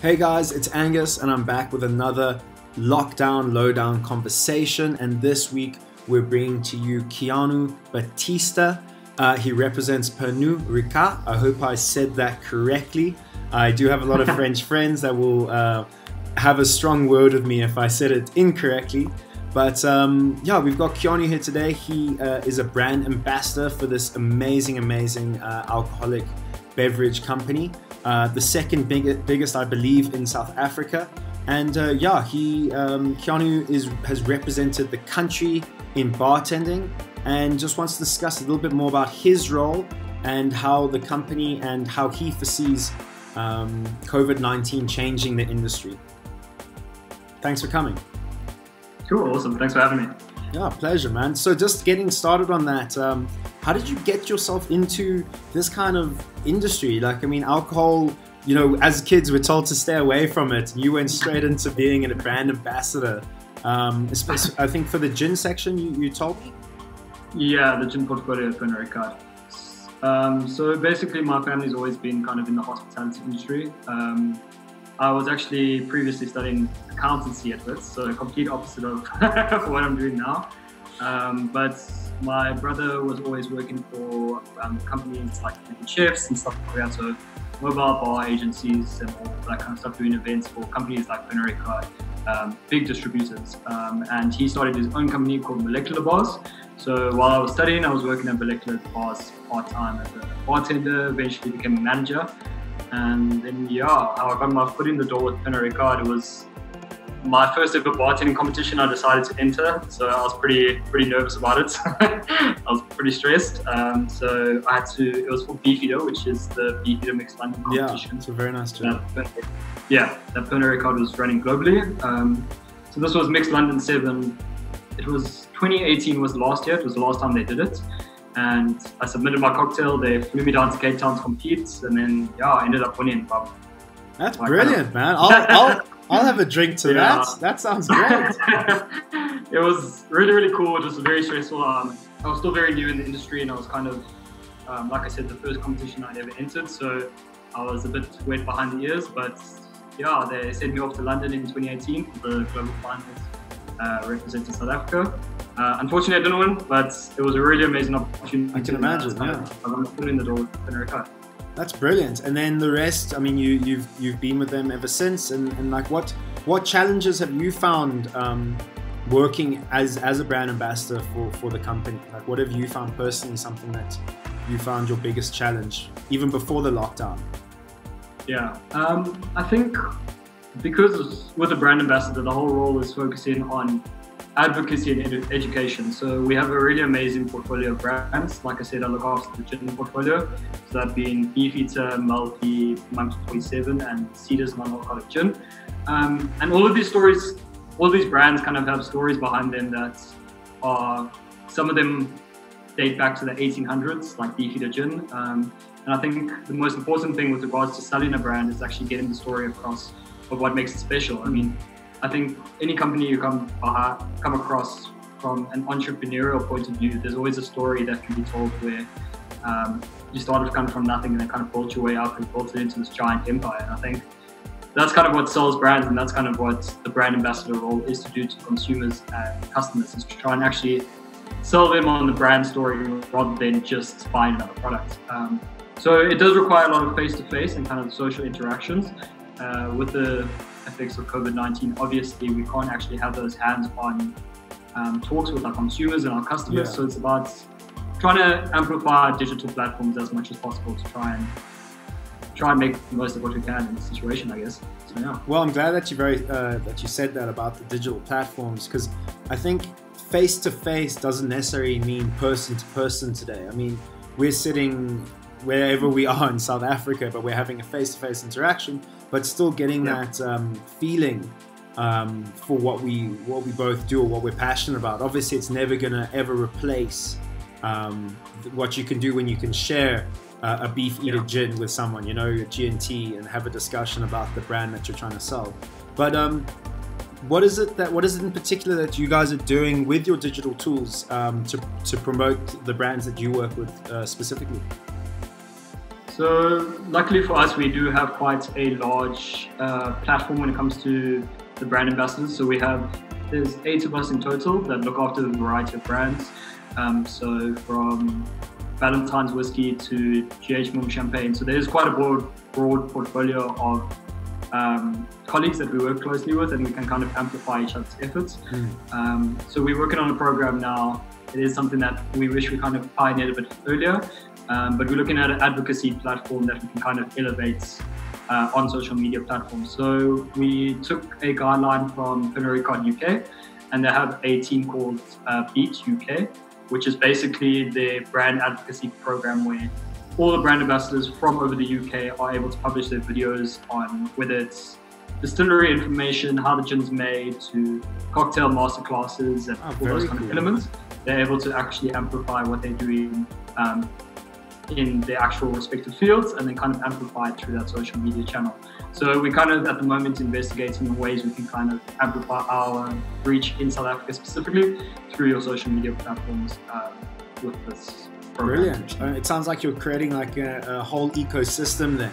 Hey guys, it's Angus and I'm back with another Lockdown Lowdown conversation, and this week we're bringing to you Keanu Batista. He represents Pernod Ricard. I hope I said that correctly. I do have a lot of French friends that will have a strong word with me if I said it incorrectly. But yeah, we've got Keanu here today. He is a brand ambassador for this amazing alcoholic beverage company. The second biggest, I believe, in South Africa. And yeah, Keanu has represented the country in bartending and just wants to discuss a little bit more about his role and how the company and how he foresees COVID-19 changing the industry. Thanks for coming. Cool, awesome. Thanks for having me. Yeah, pleasure, man. So just getting started on that, how did you get yourself into this kind of industry? Like, I mean, alcohol, you know, as kids we're told to stay away from it. You went straight into being a brand ambassador. I think for the gin section, you told me? Yeah, the gin portfolio at Pernod Ricard. So basically my family's always been kind of in the hospitality industry. I was actually previously studying accountancy at Wits, so complete opposite of what I'm doing now. But my brother was always working for companies like chefs and stuff like that, so mobile bar agencies and all that kind of stuff, doing events for companies like Pernod Ricard, big distributors. And he started his own company called Molecular Bars. So while I was studying, I was working at Molecular Bars part-time as a bartender, eventually became a manager. And then, yeah, how I got my foot in the door with Pernod Ricard, it was my first ever bartending competition I decided to enter. So I was pretty nervous about it. I was pretty stressed. So I had to, it was for Beefeater, which is the Beefeater Mixed London competition. Yeah, it's a very nice job. That Pernod Ricard was running globally. So this was Mixed London 7. It was 2018 was the last year. It was the last time they did it. And I submitted my cocktail. They flew me down to Cape Town to compete, and then yeah, I ended up winning. That's brilliant, man. I'll have a drink to that. That sounds great. It was really cool. It was very stressful. I was still very new in the industry, and I was kind of, like I said, the first competition I ever entered. So I was a bit wet behind the ears. But yeah, they sent me off to London in 2018 for the global finals, representing South Africa. Unfortunately, I didn't win, but it was a really amazing opportunity. I can imagine, yeah. I'm going to put in the door with Pernod Ricard. That's brilliant. And then the rest, I mean, you've been with them ever since. And like, what challenges have you found working as a brand ambassador for the company? Like, what have you found personally, something that you found your biggest challenge, even before the lockdown? Yeah, I think because with a brand ambassador, the whole role is focusing on advocacy and education. So we have a really amazing portfolio of brands. Like I said, I look after the gin portfolio. So that being Beefeater, Malfy, Monkey 47, and Cedar's non-alcoholic gin. And all of these stories, all these brands kind of have stories behind them that are, some of them date back to the 1800s, like Beefeater gin. And I think the most important thing with regards to selling a brand is actually getting the story across of what makes it special. I mean, I think any company you come across from an entrepreneurial point of view, there's always a story that can be told where you started kind of from nothing and then kind of built your way up and built it into this giant empire. And I think that's kind of what sells brands, and that's kind of what the brand ambassador role is to do to consumers and customers, is to try and actually sell them on the brand story rather than just buying another product. So it does require a lot of face-to-face and kind of social interactions. With the effects of COVID-19, obviously we can't actually have those hands-on talks with our consumers and our customers. Yeah. So it's about trying to amplify our digital platforms as much as possible to try and make the most of what we can in this situation, I guess. So yeah. Well, I'm glad that you said that about the digital platforms, because I think face-to-face doesn't necessarily mean person-to-person today. I mean, we're sitting wherever we are in South Africa, but we're having a face-to-face interaction, but still getting that feeling for what we both do or what we're passionate about. Obviously, it's never gonna ever replace what you can do when you can share a Beefeater gin with someone, you know, your G&T, and have a discussion about the brand that you're trying to sell. But what is it in particular that you guys are doing with your digital tools to promote the brands that you work with specifically? So luckily for us, we do have quite a large platform when it comes to the brand ambassadors. So there's 8 of us in total that look after a variety of brands. So from Valentine's whiskey to GH Monk champagne. So there's quite a broad portfolio of colleagues that we work closely with, and we can kind of amplify each other's efforts. So we're working on a program now. It is something that we wish we kind of pioneered a bit earlier, but we're looking at an advocacy platform that we can kind of elevate on social media platforms. So we took a guideline from Pernod Ricard UK, and they have a team called Beat UK, which is basically the brand advocacy program where all the brand ambassadors from over the UK are able to publish their videos on whether it's distillery information, how the gin's made, to cocktail masterclasses and all those kind of elements. They're able to actually amplify what they're doing in their actual respective fields, and then kind of amplify it through that social media channel. So we're kind of at the moment investigating ways we can kind of amplify our reach in South Africa specifically through your social media platforms with this program. Brilliant. It sounds like you're creating like a whole ecosystem then,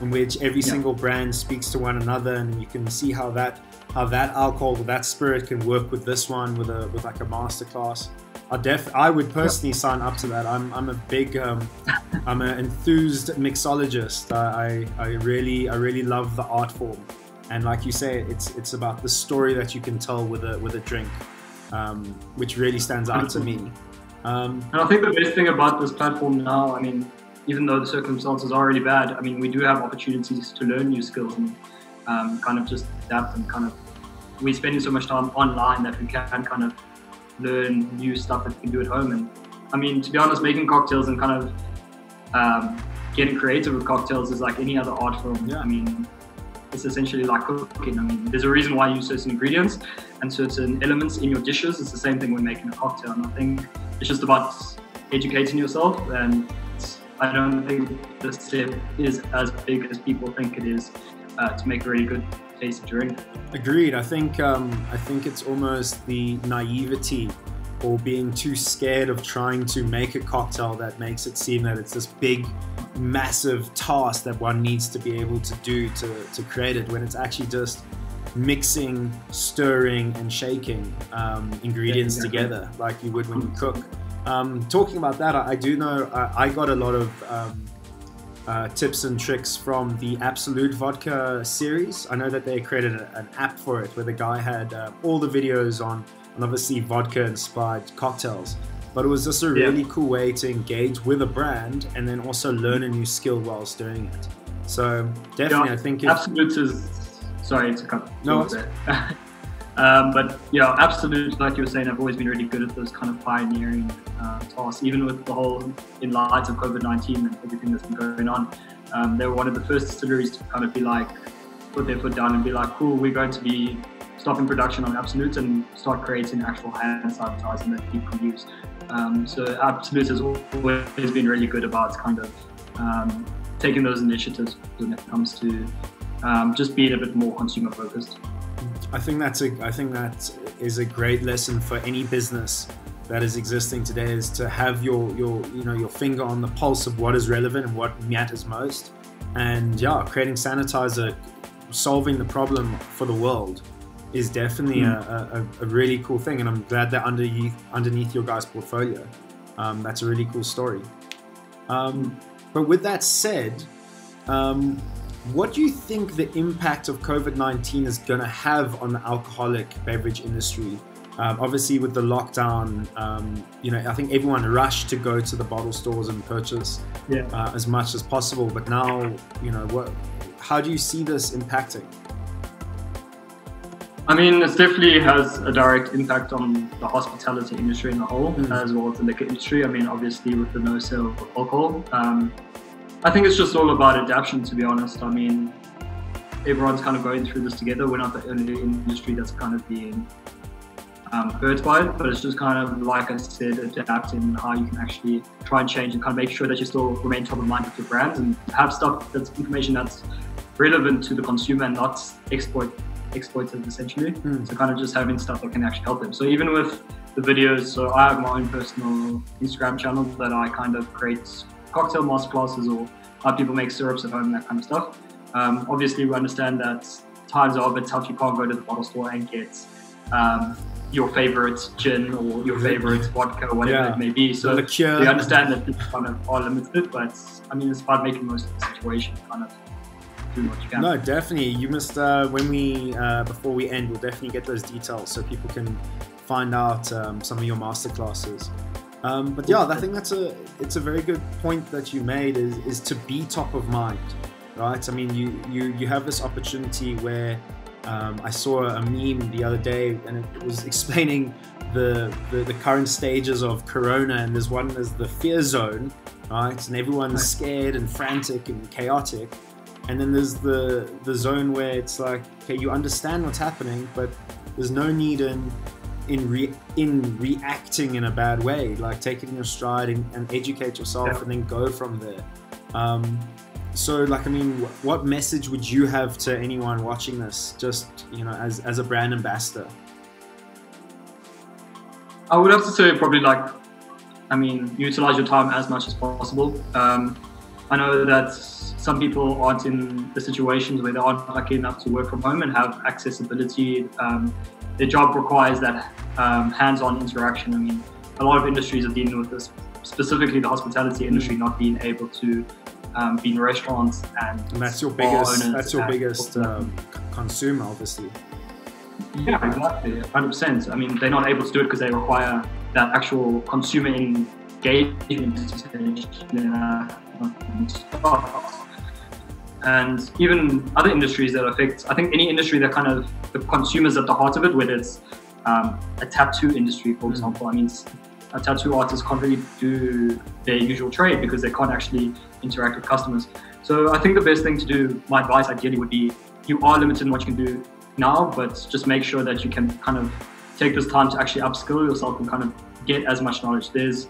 in which every single brand speaks to one another, and you can see how that alcohol, that spirit can work with this one with like a masterclass. I would personally sign up to that. I'm a big I'm an enthused mixologist. I really love the art form, and like you say, it's about the story that you can tell with a drink, which really stands out to me. And I think the best thing about this platform now, I mean, even though the circumstances are really bad, I mean, we do have opportunities to learn new skills and kind of just adapt, and kind of we're spending so much time online that we can kind of learn new stuff that we can do at home. And I mean, to be honest, making cocktails and kind of getting creative with cocktails is like any other art form. I mean, it's essentially like cooking. I mean, there's a reason why you use certain ingredients and certain elements in your dishes. It's the same thing when making a cocktail. And I think it's just about educating yourself, and I don't think the step is as big as people think it is to make a really good tasty drink. Agreed. I think it's almost the naivety or being too scared of trying to make a cocktail that makes it seem that it's this big, massive task that one needs to be able to do to create it, when it's actually just mixing, stirring, and shaking ingredients together like you would when you cook. Talking about that, I do know I got a lot of tips and tricks from the Absolute Vodka series. I know that they created an app for it where the guy had all the videos on obviously vodka inspired cocktails, but it was just a really cool way to engage with a brand and then also learn a new skill whilst doing it. So definitely, I think Absolute is, sorry to cut no there. But yeah, Absolute, like you were saying, I've always been really good at those kind of pioneering tasks, even with the whole, in light of COVID-19 and everything that's been going on. They were one of the first distilleries to kind of be like, put their foot down and be like, cool, we're going to be stopping production on Absolute and start creating actual hand sanitizing that people can use. So Absolute has always been really good about kind of taking those initiatives when it comes to just being a bit more consumer focused. I think that is a great lesson for any business that is existing today, is to have your finger on the pulse of what is relevant and what matters most. And yeah, creating sanitizer, solving the problem for the world is definitely a really cool thing, and I'm glad they're underneath your guys' portfolio. That's a really cool story. But with that said, what do you think the impact of COVID-19 is going to have on the alcoholic beverage industry? Obviously, with the lockdown, I think everyone rushed to go to the bottle stores and purchase as much as possible. But now, how do you see this impacting? I mean, it definitely has a direct impact on the hospitality industry in the whole, as well as the liquor industry. I mean, obviously, with the no sale of alcohol. I think it's just all about adaptation, to be honest. I mean, everyone's kind of going through this together. We're not the only industry that's kind of being hurt by it, but it's just kind of, like I said, adapting how you can actually try and change and kind of make sure that you still remain top of mind with your brands and have stuff that's information that's relevant to the consumer and not exploited essentially. So kind of just having stuff that can actually help them. So even with the videos, so I have my own personal Instagram channel that I kind of create cocktail masterclasses or how people make syrups at home, that kind of stuff. Obviously, we understand that times are a bit tough. You can't go to the bottle store and get your favorite gin or your favorite vodka or whatever it may be. So we understand that people kind of are limited, but I mean, it's about making most of the situation, kind of do what you can. No, definitely. You must, when we, before we end, we'll definitely get those details so people can find out some of your masterclasses. But yeah, I think it's a very good point that you made is to be top of mind, right? I mean, you have this opportunity where I saw a meme the other day and it was explaining the current stages of Corona, and there's the fear zone, right? And everyone's scared and frantic and chaotic. And then there's the zone where it's like, okay, you understand what's happening, but there's no need in reacting in a bad way. Like, take it in your stride and educate yourself and then go from there. So, like, I mean, what message would you have to anyone watching this, just, you know, as a brand ambassador? I would have to say probably, like, I mean, utilize your time as much as possible. I know that some people aren't in the situations where they aren't lucky enough to work from home and have accessibility. Their job requires that hands-on interaction. I mean, a lot of industries are dealing with this, specifically the hospitality industry, not being able to be in restaurants and that's your biggest consumer, obviously. Yeah, exactly, 100%. I mean, they're not able to do it because they require that actual consumer engagement. And even other industries that affect, I think any industry that kind of, the consumer's at the heart of it, whether it's a tattoo industry, for example. I mean, a tattoo artist can't really do their usual trade because they can't actually interact with customers. So I think the best thing to do, my advice ideally would be, you are limited in what you can do now, but just make sure that you can kind of take this time to actually upskill yourself and kind of get as much knowledge. There's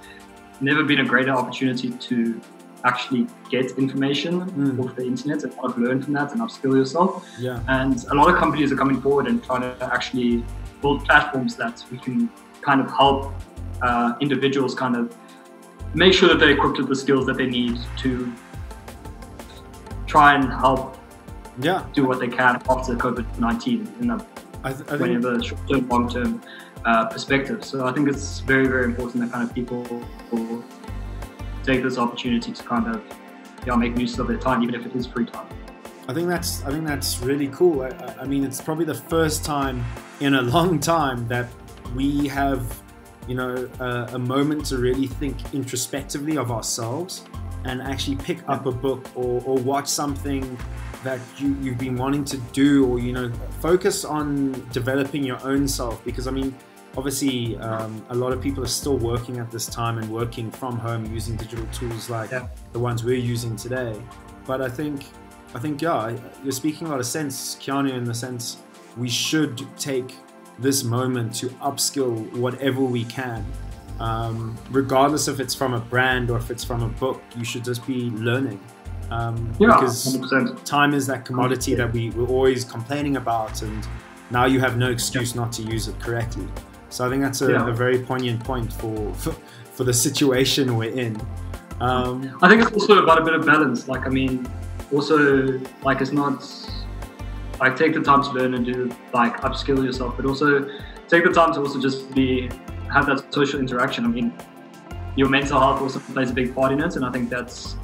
never been a greater opportunity to actually get information off the internet and kind of learn from that and upskill yourself. Yeah. And a lot of companies are coming forward and trying to actually build platforms that we can kind of help individuals kind of make sure that they're equipped with the skills that they need to try and help do what they can after COVID-19 in a short-term, long-term perspective. So I think it's very, very important that kind of people will take this opportunity to kind of make use of their time, even if it is free time. I think that's really cool. I mean, it's probably the first time in a long time that we have, you know, a moment to really think introspectively of ourselves and actually pick up a book or watch something that you've been wanting to do, or, you know, focus on developing your own self. Because, I mean, obviously, a lot of people are still working at this time and working from home using digital tools like the ones we're using today. But I think, yeah, you're speaking a lot of sense, Keanu, in the sense we should take this moment to upskill whatever we can. Regardless if it's from a brand or if it's from a book, you should just be learning. Because 100%. Time is that commodity that we're always complaining about, and now you have no excuse not to use it correctly. So I think that's a very poignant point for the situation we're in. I think it's also about a bit of balance. Like, I mean, also, like, it's not like take the time to learn and do, like, upskill yourself, but also take the time to also just have that social interaction. I mean, your mental health also plays a big part in it, and I think that's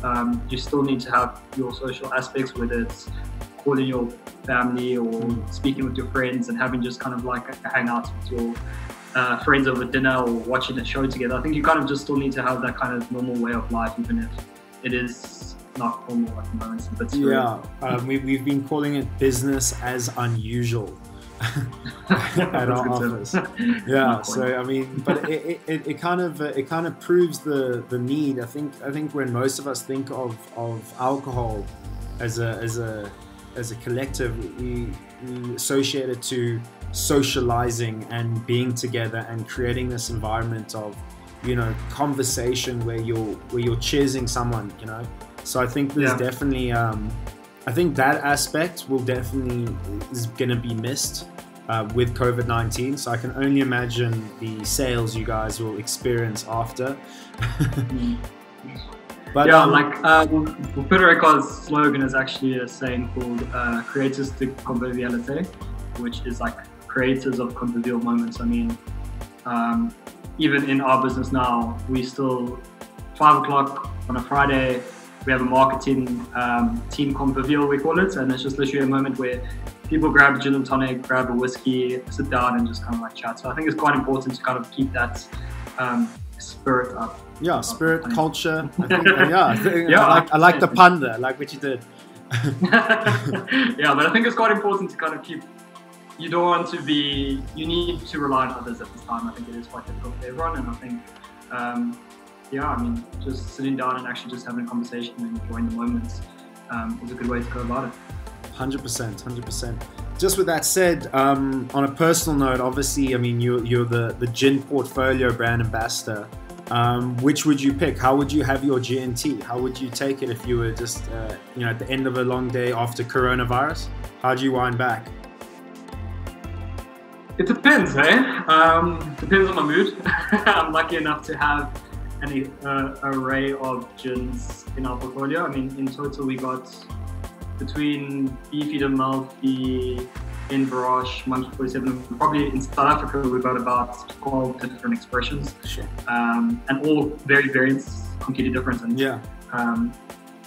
you still need to have your social aspects, whether it's calling your family or speaking with your friends and having just kind of like a hangout with your friends over dinner or watching a show together. I think you kind of just still need to have that kind of normal way of life, even if it is not normal at the moment. But we've been calling it business as unusual at our office. So I mean, but it kind of proves the need. I think when most of us think of alcohol as a collective, we associate it to socializing and being together and creating this environment of, you know, conversation where you're cheersing someone, you know. So I think there's definitely I think that aspect is going to be missed with COVID-19. So I can only imagine the sales you guys will experience after. But yeah, Pernod Ricard's slogan is actually a saying called "Creators de Convivialité," which is like creators of convivial moments. I mean, even in our business now, we still 5 o'clock on a Friday. We have a marketing team convivial, we call it, and it's just literally a moment where people grab a gin and tonic, grab a whiskey, sit down, and just kind of like chat. So I think it's quite important to kind of keep that spirit up. Yeah, spirit, culture. I think, I like the pun there. I like what you did. Yeah, but I think it's quite important to kind of keep. You don't want to be. You need to rely on others at this time. I think it is quite difficult for everyone, and I think. Yeah, I mean, just sitting down and actually just having a conversation and enjoying the moments is a good way to go about it. 100%. Just with that said, on a personal note, obviously, I mean, you're the gin portfolio brand ambassador. Which would you pick? How would you have your G&T? How would you take it if you were just, at the end of a long day after coronavirus? How do you wind back? It depends, depends on my mood. I'm lucky enough to have an array of gins in our portfolio. I mean, in total, we got between Beefeater, Malfy, beverage, Monkey 47. Probably in South Africa, we've got about 12 different expressions, sure. And all very variants, completely different. And yeah.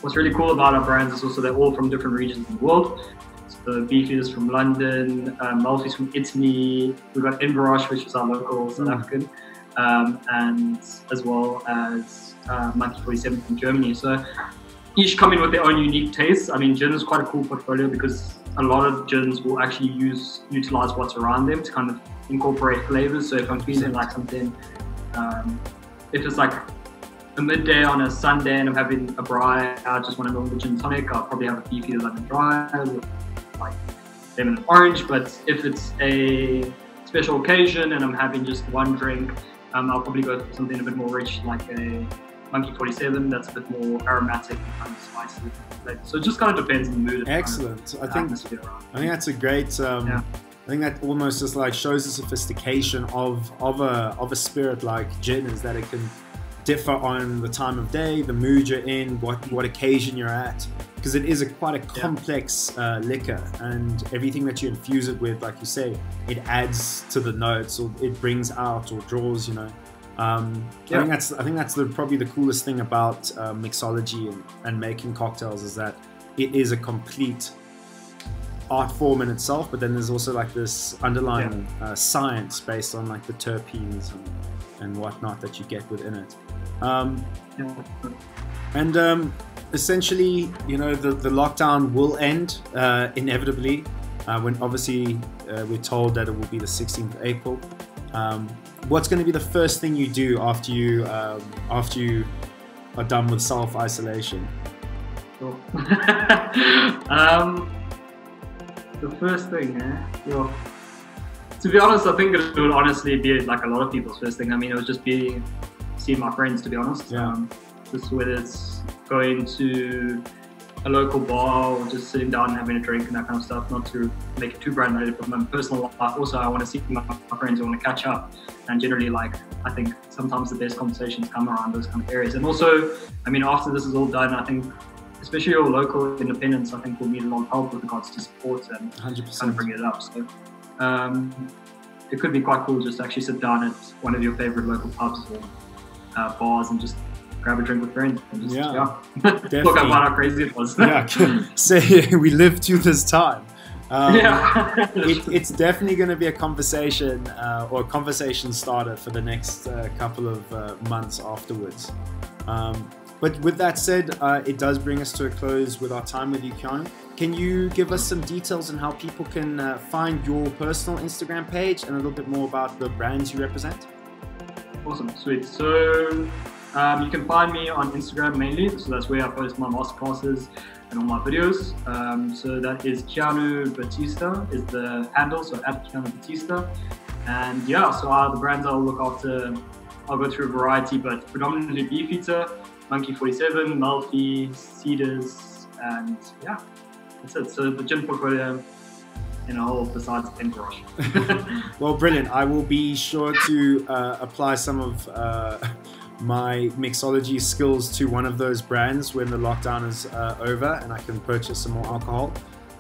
What's really cool about our brands is also they're all from different regions in the world. So Beefeater's from London, Malfy's from Italy. We've got beverage, which is our local South African. And as well as Monkey 47 from Germany. So each come in with their own unique tastes. I mean, gin is quite a cool portfolio because a lot of gins will actually utilize what's around them to kind of incorporate flavors. So if I'm feeling like something, if it's like a midday on a Sunday and I'm having a braai, I just want to go with a gin tonic, I'll probably have a Beefeater lemon dry with like lemon and orange. But if it's a special occasion and I'm having just one drink, I'll probably go for something a bit more rich, like a Monkey 47 that's a bit more aromatic and kind of spicy. So it just kind of depends on the mood. Excellent. I think that's a great. I think that almost just like shows the sophistication of a spirit like gin, is that it can differ on the time of day, the mood you're in, what occasion you're at, because it is quite a complex liquor, and everything that you infuse it with, like you say, it adds to the notes, or it brings out or draws. I think that's probably the coolest thing about mixology and making cocktails, is that it is a complete art form in itself, but then there's also like this underlying science based on like the terpenes and whatnot that you get within it. Essentially, the lockdown will end inevitably when obviously we're told that it will be the 16th of April. What's going to be the first thing you do after you are done with self-isolation? Sure. The first thing, to be honest, I think it would honestly be like a lot of people's first thing. I mean, it would just be seeing my friends, to be honest. Just whether it's going to a local bar or just sitting down and having a drink and that kind of stuff, not to make it too brand related, but my personal life. Also, I want to see my friends, I want to catch up. And generally, I think sometimes the best conversations come around those kind of areas. And also, I mean, after this is all done, I think, especially your local independents, I think will need a lot of help with regards to support and 100%. kind of bring it up. So it could be quite cool just to actually sit down at one of your favorite local pubs or bars and just grab a drink with friends and just talk about how crazy it was. Say we lived through this time. It's definitely going to be a conversation or a conversation starter for the next couple of months afterwards. But with that said, it does bring us to a close with our time with you, Keanu. Can you give us some details on how people can find your personal Instagram page and a little bit more about the brands you represent? Awesome, sweet. So you can find me on Instagram mainly. So that's where I post my masterclasses and all my videos. So that is Keanu Batista is the handle, so at Keanu Batista. And so the brands I'll look after, I'll go through a variety, but predominantly Beefeater, Monkey 47, Malfy, Cedars, and that's it. So the gin portfolio in a whole besides beverage. Well, brilliant. I will be sure to apply some of my mixology skills to one of those brands when the lockdown is over and I can purchase some more alcohol.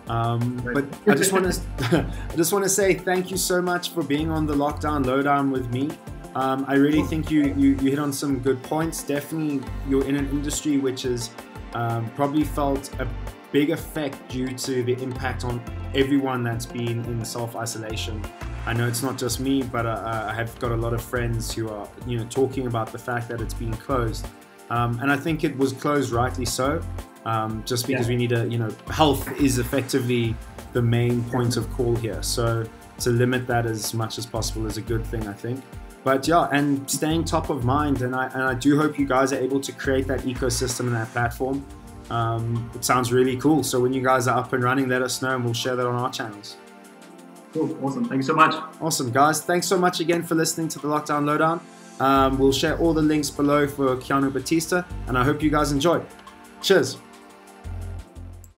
But I just want to say thank you so much for being on the Lockdown Lowdown with me. I really think you hit on some good points. Definitely, you're in an industry which has probably felt a big effect due to the impact on everyone that's been in self-isolation. I know it's not just me, but I have got a lot of friends who are, talking about the fact that it's been closed. And I think it was closed rightly so, just because we need health is effectively the main point of call here. So to limit that as much as possible is a good thing, I think. But yeah, and staying top of mind, and I do hope you guys are able to create that ecosystem and that platform. It sounds really cool. So when you guys are up and running, let us know and we'll share that on our channels. Cool. Awesome. Thank you so much. Awesome, guys. Thanks so much again for listening to the Lockdown Lowdown. We'll share all the links below for Keanu Batista, and I hope you guys enjoyed. Cheers.